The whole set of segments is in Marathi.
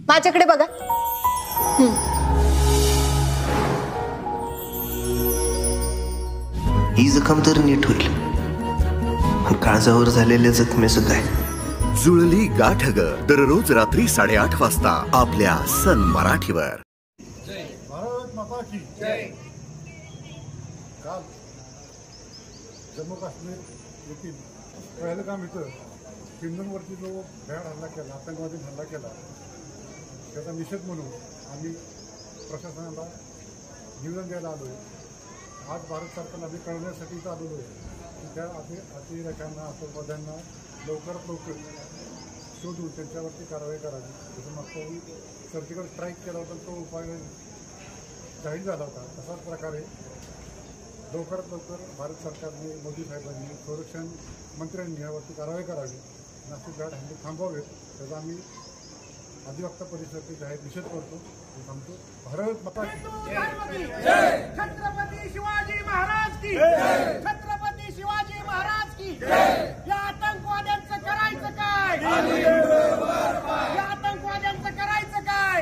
माझ्याकडे बघा. ही जखम तर नीट होईल, काळजावर झालेल्या जखमे सुद्धा आहे. जुळली गाठ ग, दररोज रात्री 8:30 वाजता आपल्या सन मराठीवर. भारत माता की जय. काल जम्मू काश्मीर येथील पहलगाम इथं हिंदूंवरती जो भ्याड हल्ला केला, आतंकवादी हल्ला केला, त्याचा निषेध म्हणून आम्ही प्रशासनाला निवेदन द्यायला आलो आहे. आज भारत सरकारला आम्ही कळवण्यासाठी इथं आलेलो आहे की त्या अतिरेक्यांना, आतंकवाद्यांना लवकरात लवकर शोधून त्यांच्यावरती कारवाई करावी. जसं मागच्या सर्जिकल स्ट्राईक केला होता, तो उपाय जाहीर झाला होता. तशाच प्रकारे लवकरात लवकर भारत सरकारने, मोदी साहेबांनी, संरक्षण मंत्र्यांनी यावरती कारवाई करावी, नाशिक भ्याड हल्ले थांबवावेत. त्याचा आम्ही अधिवक्ता परिषदेचे जाहीर निषेध करतो. सांगतो भारत माता की जय. छत्रपती शिवाजी महाराज की जय. छत्रपती शिवाजी महाराज की जय. या आतंकवाद्यांचं करायचं काय? या आतंकवाद्यांचं करायचं काय?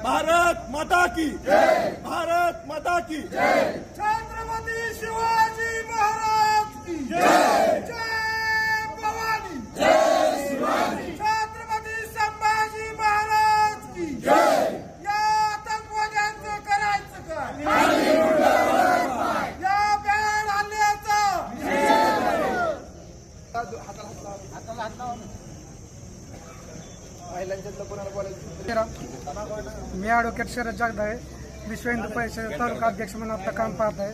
भारत माता की जय. भारत माता की जय. छत्रपती शिवाजी महाराज की जय. जय भवानी. जय शिवाजी. छत्रपती संभाजी महाराज की जय. या आतंकवाद्यांचं करायचं काय? या भ्याड हल्ल्याचं मी ॲडव्होकेट शरद जगदाळे, विश्व हिंदू परिषद तालुका अध्यक्ष म्हणून आता काम पाहत आहे.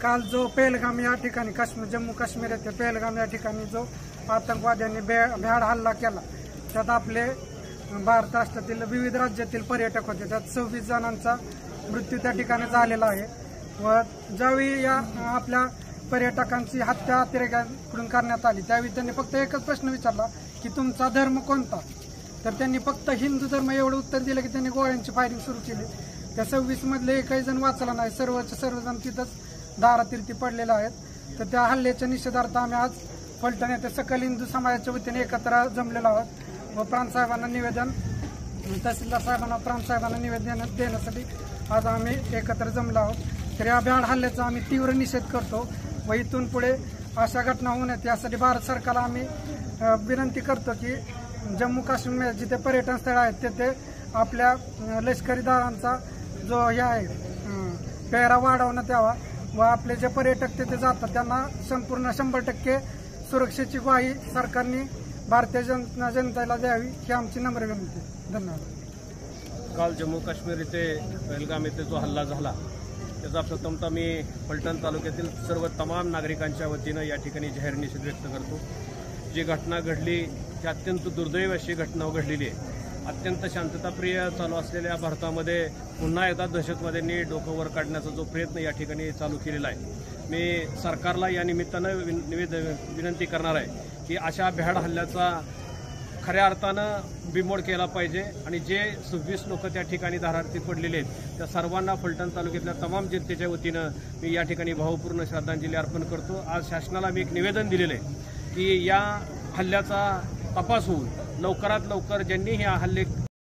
काल जो पहलगाम या ठिकाणी जम्मू काश्मीर येथे पहलगाम या ठिकाणी जो आतंकवाद्यांनी भ्याड हल्ला केला, त्यात आपले भारत राष्ट्रातील विविध राज्यातील पर्यटक होते. त्यात 26 जणांचा मृत्यू त्या ठिकाणी झालेला आहे. व ज्यावेळी या आपल्या पर्यटकांची हत्या अतिरेक्यांकडून करण्यात आली, त्यावेळी त्यांनी फक्त एकच प्रश्न विचारला की तुमचा धर्म कोणता? तर त्यांनी फक्त हिंदू धर्म एवढं उत्तर दिलं की त्यांनी गोळ्यांची फायरिंग सुरू केली. त्या 26 मधले एकही जण वाचला नाही. सर्वजण तिथंच दारातीर्थी पडलेले आहेत. तर त्या हल्ल्याच्या निषेधार्थ आम्ही आज फलटण येथे सकल हिंदू समाजाच्या वतीने एकत्र जमलेलो आहोत. व प्रांतसाहेबांना निवेदन, तहसीलदार साहेबांना, प्रांतसाहेबांना निवेदन देण्यासाठी आज आम्ही एकत्र जमलो आहोत. तर या भ्याड हल्ल्याचा आम्ही तीव्र निषेध करतो व इथून पुढे अशा घटना होऊ नयेत यासाठी भारत सरकारला आम्ही विनंती करतो की जम्मू काश्मीर जिथे पर्यटन स्थळ आहेत तिथे आपल्या लष्करी दलांचा जो हे आहे पेहरा वाढवण्यात यावा व आपले जे पर्यटक तिथे जातात त्यांना संपूर्ण 100% सुरक्षेची ग्वाही सरकारने भारतीय जनतेला द्यावी ही आमची नम्र विनंती. धन्यवाद. काल जम्मू काश्मीर येथे पहलगाम येथे जो हल्ला झाला त्याचा प्रथमतः मी फलटण तालुक्यातील सर्व तमाम नागरिकांच्या वतीनं या ठिकाणी जाहीर निषेध व्यक्त करतो. जी घटना घडली ती अत्यंत दुर्दैव अशी घटना घडलेली आहे. अत्यंत शांतताप्रिय चालू असलेल्या भारतामध्ये पुन्हा एकदा दहशतवाद्यांनी डोकं वर काढण्याचा जो प्रयत्न या ठिकाणी चालू केलेला आहे. मी सरकारला या निमित्तानं विनंती करणार आहे की अशा भ्याड हल्ल्याचा खऱ्या अर्थानं बिमोड केला पाहिजे आणि जे 26 लोक त्या ठिकाणी दारार्थी पडलेले आहेत त्या सर्वांना फलटण तालुक्यातल्या तमाम जनतेच्या वतीनं मी या ठिकाणी भावपूर्ण श्रद्धांजली अर्पण करतो. आज शासनाला मी एक निवेदन दिलेलं आहे की या हल्ल्याचा तपास होऊन लवकरात लवकर ज्यांनी हे हल्ले